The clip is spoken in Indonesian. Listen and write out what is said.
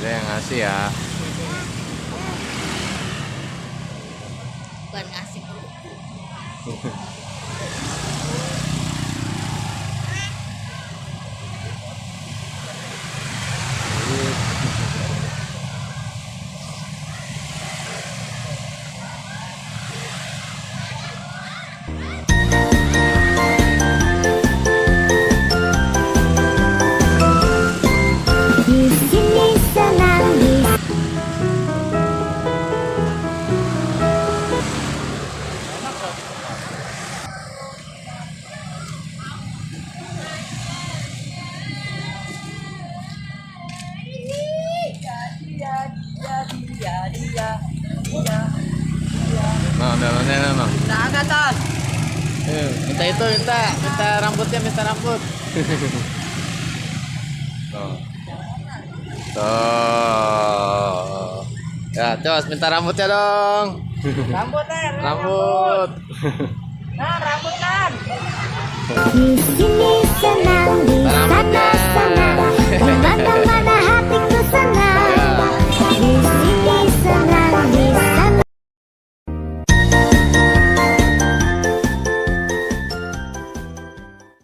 Dede yang ngasih ya. Bukan ngasih. Di sini senang di Nah, udah, no. Ada tas. Minta itu, minta rambutnya, minta rambut. Tuh. Tuh. Ya, Cos, minta rambutnya dong. Rambut Rambut. Nah, rambut kan. sini senang di sana senang teman-teman